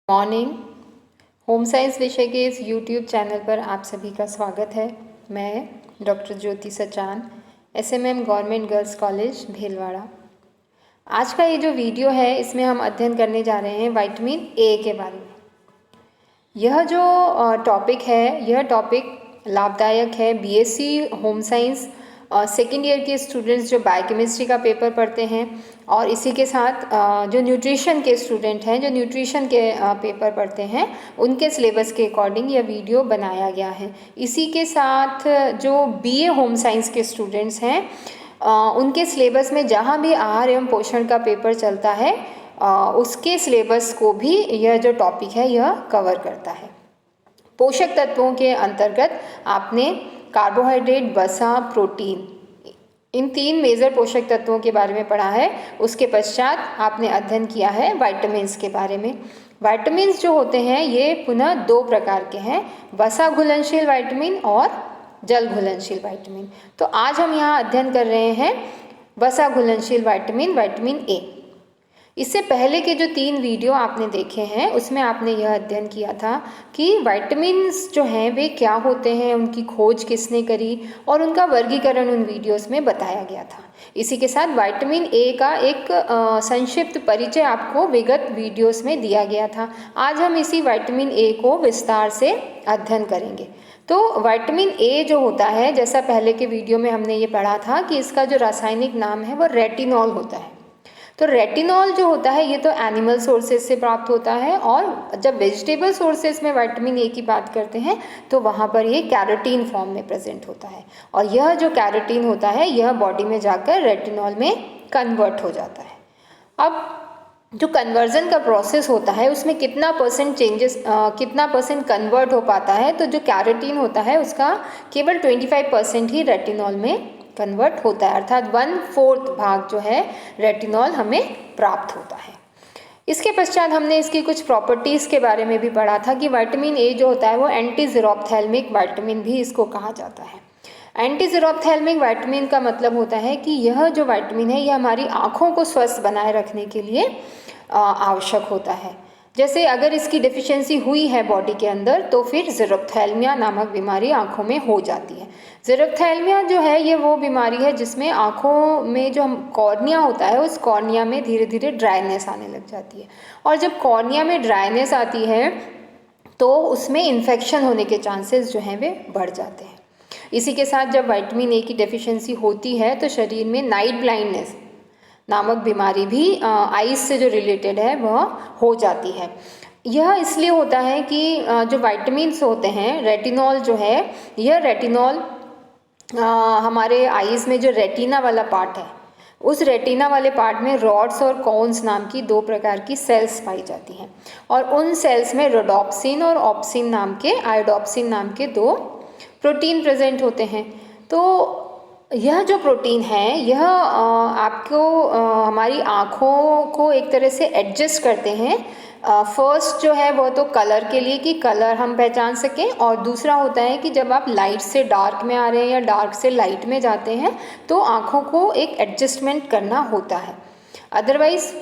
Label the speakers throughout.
Speaker 1: Morning. Home science विषय के इस यूट्यूब चैनल पर आप सभी का स्वागत है। मैं doctor Jyoti Sachan, SMM government girls college Bhilwara. आज का ये जो वीडियो है इसमें हम अध्ययन करने जा रहे हैं विटामिन ए के बारे में। यह जो टॉपिक है यह टॉपिक लाभदायक है BSc home science second year के स्टूडेंट्स जो बायोकेमिस्ट्री का पेपर पढ़ते हैं और इसी के साथ जो न्यूट्रिशन के स्टूडेंट हैं जो न्यूट्रिशन के पेपर पढ़ते हैं उनके सिलेबस के अकॉर्डिंग यह वीडियो बनाया गया है। इसी के साथ जो बीए होम साइंस के स्टूडेंट्स हैं उनके सिलेबस में जहाँ भी आहार एवं पोषण का पेपर चलता है उसके सिलेबस को भी यह जो टॉपिक है यह कवर करता है। पोषक तत्वों के अंतर्गत आपने कार्बोहाइड्रेट, वसा, प्रोटीन, इन तीन मेजर पोषक तत्वों के बारे में पढ़ा है। उसके पश्चात आपने अध्ययन किया है विटामिन्स के बारे में। विटामिन्स जो होते हैं ये पुनः दो प्रकार के हैं, वसा घुलनशील विटामिन और जल घुलनशील विटामिन। तो आज हम यहाँ अध्ययन कर रहे हैं वसा घुलनशील विटामिन ए। इससे पहले के जो 3 वीडियो आपने देखे हैं उसमें आपने यह अध्ययन किया था कि विटामिन्स जो हैं वे क्या होते हैं, उनकी खोज किसने करी और उनका वर्गीकरण उन वीडियोस में बताया गया था। इसी के साथ विटामिन ए का एक संक्षिप्त परिचय आपको विगत वीडियोस में दिया गया था। आज हम इसी विटामिन ए को विस्तार से अध्ययन करेंगे। तो विटामिन ए जो होता है, जैसा पहले के वीडियो में हमने ये पढ़ा था कि इसका जो रासायनिक नाम है वो रेटिनॉल होता है। तो रेटिनॉल जो होता है ये तो एनिमल सोर्सेज से प्राप्त होता है और जब वेजिटेबल सोर्सेज में विटामिन ए की बात करते हैं तो वहाँ पर ये कैरोटीन फॉर्म में प्रेजेंट होता है और यह जो कैरोटीन होता है यह बॉडी में जाकर रेटिनॉल में कन्वर्ट हो जाता है। अब जो कन्वर्जन का प्रोसेस होता है उसमें कितना परसेंट कन्वर्ट हो पाता है, तो जो कैरोटीन होता है उसका केवल 25% ही रेटिनॉल में कन्वर्ट होता है, अर्थात 1/4 भाग जो है रेटिनॉल हमें प्राप्त होता है। इसके पश्चात हमने इसकी कुछ प्रॉपर्टीज़ के बारे में भी पढ़ा था कि विटामिन ए जो होता है वो एंटीज़ीरोप्थैल्मिक विटामिन भी इसको कहा जाता है। एंटीज़ीरोप्थैल्मिक विटामिन का मतलब होता है कि यह जो विटामिन है यह हमारी आँखों को स्वस्थ बनाए रखने के लिए आवश्यक होता है। जैसे अगर इसकी डेफिशिएंसी हुई है बॉडी के अंदर तो फिर ज़ीरोफ्थैल्मिया नामक बीमारी आँखों में हो जाती है। ज़ीरोफ्थैल्मिया जो है ये वो बीमारी है जिसमें आँखों में जो कॉर्निया होता है उस कॉर्निया में धीरे धीरे ड्राइनेस आने लग जाती है और जब कॉर्निया में ड्राइनेस आती है तो उसमें इन्फेक्शन होने के चांसेस जो हैं वे बढ़ जाते हैं। इसी के साथ जब विटामिन ए की डेफिशिएंसी होती है तो शरीर में नाइट ब्लाइंडनेस नामक बीमारी भी आइज से जो रिलेटेड है वह हो जाती है। यह इसलिए होता है कि जो विटामिन्स होते हैं, रेटिनॉल जो है, यह रेटिनॉल हमारे आइज में जो रेटिना वाला पार्ट है उस रेटिना वाले पार्ट में रॉड्स और कोन्स नाम की 2 प्रकार की सेल्स पाई जाती हैं और उन सेल्स में रोडोप्सिन और ऑप्सिन नाम के, आयोडोप्सिन नाम के 2 प्रोटीन प्रेजेंट होते हैं। तो यह जो प्रोटीन है यह आपको हमारी आँखों को एक तरह से एडजस्ट करते हैं। फर्स्ट जो है वो तो कलर के लिए कि कलर हम पहचान सकें, और दूसरा होता है कि जब आप लाइट से डार्क में आ रहे हैं या डार्क से लाइट में जाते हैं तो आँखों को एक एडजस्टमेंट करना होता है। अदरवाइज़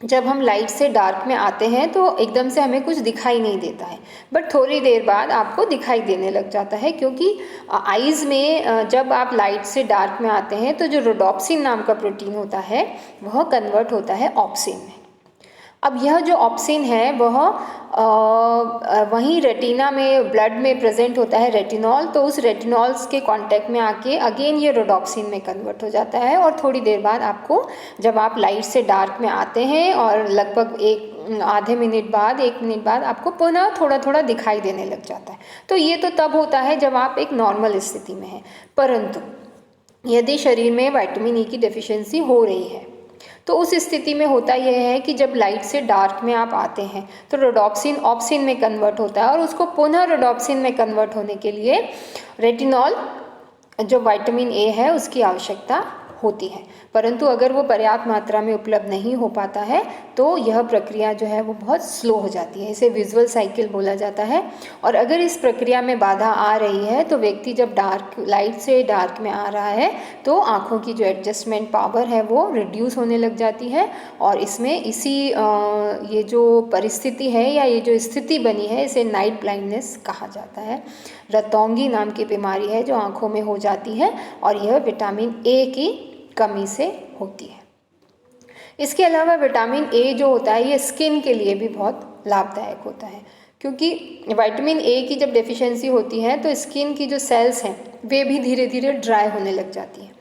Speaker 1: जब हम लाइट से डार्क में आते हैं तो एकदम से हमें कुछ दिखाई नहीं देता है, बट थोड़ी देर बाद आपको दिखाई देने लग जाता है क्योंकि आइज़ में जब आप लाइट से डार्क में आते हैं तो जो रोडोप्सिन नाम का प्रोटीन होता है वह कन्वर्ट होता है ऑप्सिन में। अब यह जो ऑप्सिन है वह वहीं रेटिना में, ब्लड में प्रेजेंट होता है रेटिनॉल, तो उस रेटिनॉल्स के कांटेक्ट में आके अगेन ये रोडोप्सिन में कन्वर्ट हो जाता है और थोड़ी देर बाद आपको, जब आप लाइट से डार्क में आते हैं और लगभग आधे मिनट बाद, 1 मिनट बाद आपको पुनः थोड़ा थोड़ा दिखाई देने लग जाता है। तो ये तो तब होता है जब आप एक नॉर्मल स्थिति में हैं, परंतु यदि शरीर में विटामिन ई की डेफिशिएंसी हो रही है तो उस स्थिति में होता यह है कि जब लाइट से डार्क में आप आते हैं तो रोडोप्सिन ऑप्सिन में कन्वर्ट होता है और उसको पुनः रोडोप्सिन में कन्वर्ट होने के लिए रेटिनॉल जो विटामिन ए है उसकी आवश्यकता होती है। परंतु अगर वो पर्याप्त मात्रा में उपलब्ध नहीं हो पाता है तो यह प्रक्रिया जो है वो बहुत स्लो हो जाती है। इसे विजुअल साइकिल बोला जाता है। और अगर इस प्रक्रिया में बाधा आ रही है तो व्यक्ति जब डार्क लाइट से डार्क में आ रहा है तो आँखों की जो एडजस्टमेंट पावर है वो रिड्यूस होने लग जाती है, और इसमें ये जो परिस्थिति है या ये जो स्थिति बनी है इसे नाइट ब्लाइंडनेस कहा जाता है। रतौंगी नाम की बीमारी है जो आँखों में हो जाती है, और यह विटामिन ए की कमी से होती है। इसके अलावा विटामिन ए जो होता है ये स्किन के लिए भी बहुत लाभदायक होता है, क्योंकि विटामिन ए की जब डेफिशिएंसी होती है तो स्किन की जो सेल्स हैं वे भी धीरे धीरे ड्राई होने लग जाती हैं,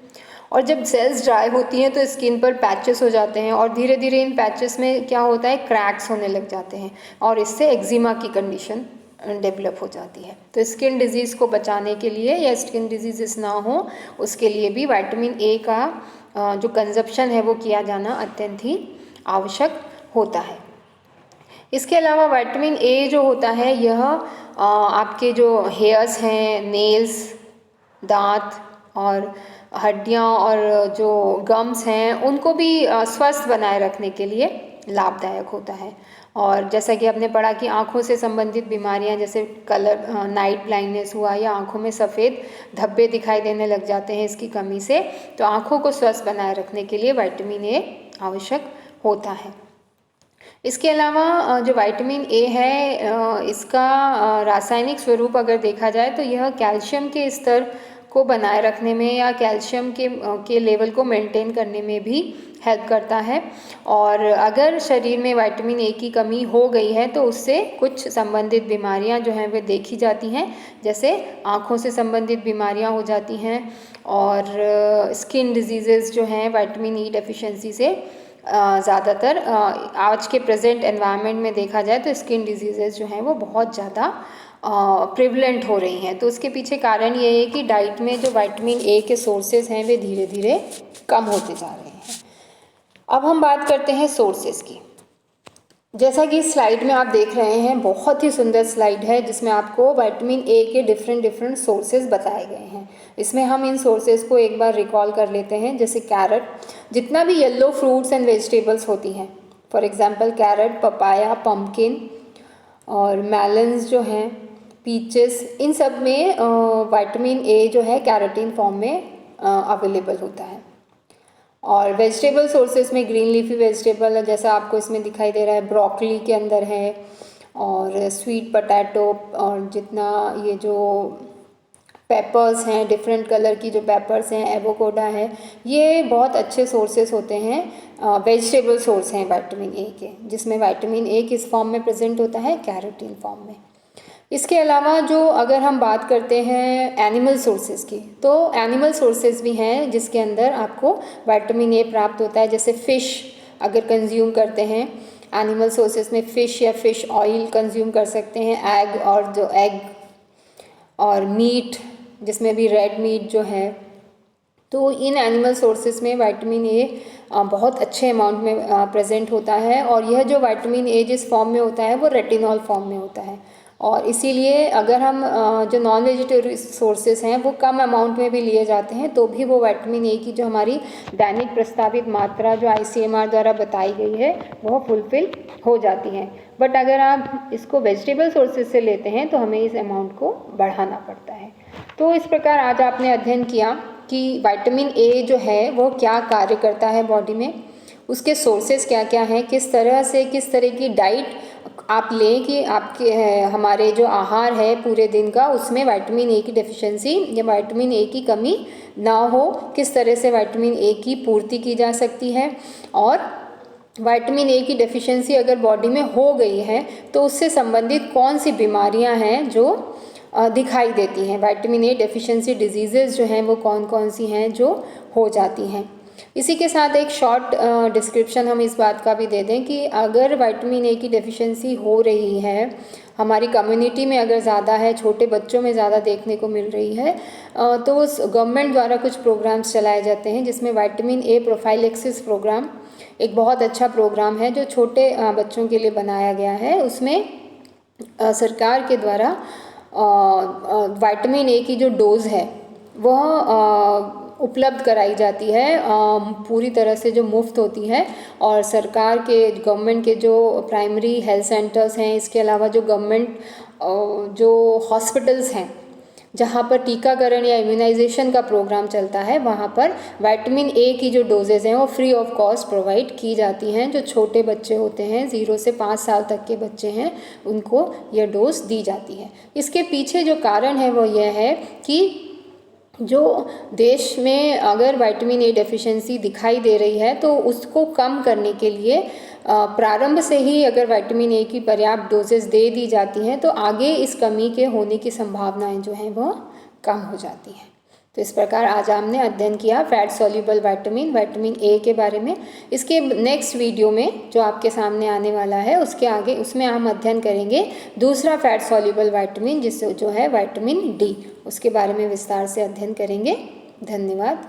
Speaker 1: और जब सेल्स ड्राई होती हैं तो स्किन पर पैचेस हो जाते हैं, और धीरे धीरे इन पैचेस में क्या होता है, क्रैक्स होने लग जाते हैं, और इससे एक्जिमा की कंडीशन डेवलप हो जाती है। तो स्किन डिजीज़ को बचाने के लिए या स्किन डिजीज़ ना हो उसके लिए भी विटामिन ए का जो कंजप्शन है वो किया जाना अत्यंत ही आवश्यक होता है। इसके अलावा विटामिन ए जो होता है यह आपके जो हेयर्स हैं, नेल्स, दांत और हड्डियां और जो गम्स हैं उनको भी स्वस्थ बनाए रखने के लिए लाभदायक होता है। और जैसा कि आपने पढ़ा कि आँखों से संबंधित बीमारियां जैसे नाइट ब्लाइंडनेस हुआ या आँखों में सफ़ेद धब्बे दिखाई देने लग जाते हैं इसकी कमी से, तो आँखों को स्वस्थ बनाए रखने के लिए विटामिन ए आवश्यक होता है। इसके अलावा जो विटामिन ए है इसका रासायनिक स्वरूप अगर देखा जाए तो यह कैल्शियम के स्तर को बनाए रखने में या कैल्शियम के लेवल को मेंटेन करने में भी हेल्प करता है। और अगर शरीर में विटामिन ए की कमी हो गई है तो उससे कुछ संबंधित बीमारियां जो हैं वे देखी जाती हैं, जैसे आँखों से संबंधित बीमारियां हो जाती हैं, और स्किन डिजीज़ेज़ जो हैं विटामिन ई डेफिशिएंसी से ज़्यादातर आज के प्रेजेंट एनवायरनमेंट में देखा जाए तो स्किन डिजीज़ेज़ जो हैं वो बहुत ज़्यादा प्रिवलेंट हो रही हैं। तो उसके पीछे कारण ये है कि डाइट में जो विटामिन ए के सोर्सेज हैं वे धीरे धीरे कम होते जा रहे हैं। अब हम बात करते हैं सोर्सेज की। जैसा कि इस स्लाइड में आप देख रहे हैं, बहुत ही सुंदर स्लाइड है जिसमें आपको विटामिन ए के डिफरेंट सोर्सेज बताए गए हैं। इसमें हम इन सोर्सेज को एक बार रिकॉल कर लेते हैं। जैसे कैरेट, जितना भी येलो फ्रूट्स एंड वेजिटेबल्स होती हैं, for example carrot, papaya, pumpkin और मेलन्स जो हैं, पीचेस, इन सब में विटामिन ए जो है कैरोटीन फॉर्म में अवेलेबल होता है। और वेजिटेबल सोर्सेज में ग्रीन लीफी वेजिटेबल जैसा आपको इसमें दिखाई दे रहा है, ब्रोकली के अंदर है, और स्वीट पोटैटो, और जितना ये जो पेपर्स हैं, डिफरेंट कलर की जो पेपर्स हैं, एवोकाडो है, ये बहुत अच्छे सोर्सेज होते हैं, वेजिटेबल सोर्स हैं विटामिन ए के, जिसमें विटामिन ए किस फॉर्म में प्रेजेंट होता है, कैरोटीन फॉर्म में। इसके अलावा जो अगर हम बात करते हैं एनिमल सोर्सेज की, तो एनिमल सोर्सेज भी हैं जिसके अंदर आपको विटामिन ए प्राप्त होता है। जैसे फ़िश अगर कंज्यूम करते हैं, एनिमल सोर्सेज में फ़िश या फ़िश ऑयल कंज्यूम कर सकते हैं, एग, और जो एग और मीट जिसमें भी रेड मीट जो है, तो इन एनिमल सोर्सेज में विटामिन ए बहुत अच्छे अमाउंट में प्रेजेंट होता है। और यह जो विटामिन ए जिस फॉर्म में होता है वो रेटिनॉल फॉर्म में होता है, और इसीलिए अगर हम जो नॉन वेजिटेरियन सोर्सेज हैं वो कम अमाउंट में भी लिए जाते हैं तो भी वो विटामिन ए की जो हमारी दैनिक प्रस्तावित मात्रा जो ICMR द्वारा बताई गई है वो फुलफिल हो जाती है। बट अगर आप इसको वेजिटेबल सोर्सेज से लेते हैं तो हमें इस अमाउंट को बढ़ाना पड़ता है। तो इस प्रकार आज आपने अध्ययन किया कि विटामिन ए जो है वो क्या कार्य करता है बॉडी में, उसके सोर्सेज क्या क्या हैं, किस तरह की डाइट आप लें कि आपके हमारे जो आहार है पूरे दिन का उसमें विटामिन ए की डेफिशिएंसी या विटामिन ए की कमी ना हो, किस तरह से विटामिन ए की पूर्ति की जा सकती है, और विटामिन ए की डेफिशिएंसी अगर बॉडी में हो गई है तो उससे संबंधित कौन सी बीमारियां हैं जो दिखाई देती हैं। विटामिन ए डेफिशिएंसी डिजीज़ेज़ जो हैं वो कौन कौन सी हैं जो हो जाती हैं। इसी के साथ एक शॉर्ट डिस्क्रिप्शन हम इस बात का भी दे दें कि अगर विटामिन ए की डेफिशिएंसी हो रही है, हमारी कम्युनिटी में अगर ज़्यादा है, छोटे बच्चों में ज़्यादा देखने को मिल रही है, तो उस गवर्नमेंट द्वारा कुछ प्रोग्राम्स चलाए जाते हैं जिसमें विटामिन ए प्रोफाइलेक्सिस प्रोग्राम एक बहुत अच्छा प्रोग्राम है जो छोटे बच्चों के लिए बनाया गया है। उसमें सरकार के द्वारा विटामिन ए की जो डोज़ है वह उपलब्ध कराई जाती है, पूरी तरह से जो मुफ्त होती है। और सरकार के गवर्नमेंट के जो प्राइमरी हेल्थ सेंटर्स हैं, इसके अलावा जो गवर्नमेंट जो हॉस्पिटल्स हैं जहाँ पर टीकाकरण या इम्यूनाइजेशन का प्रोग्राम चलता है, वहाँ पर विटामिन ए की जो डोजेज़ हैं वो फ्री ऑफ कॉस्ट प्रोवाइड की जाती हैं। जो छोटे बच्चे होते हैं, 0 से 5 साल तक के बच्चे हैं, उनको यह डोज दी जाती है। इसके पीछे जो कारण है वो यह है कि जो देश में अगर विटामिन ए डेफिशिएंसी दिखाई दे रही है तो उसको कम करने के लिए प्रारंभ से ही अगर विटामिन ए की पर्याप्त डोजेस दे दी जाती हैं तो आगे इस कमी के होने की संभावनाएं जो हैं वह कम हो जाती हैं। तो इस प्रकार आज हमने अध्ययन किया फैट सॉल्युबल विटामिन ए के बारे में। इसके नेक्स्ट वीडियो में जो आपके सामने आने वाला है उसके आगे उसमें हम अध्ययन करेंगे दूसरा फैट सॉल्युबल विटामिन, जिससे जो है विटामिन डी, उसके बारे में विस्तार से अध्ययन करेंगे। धन्यवाद।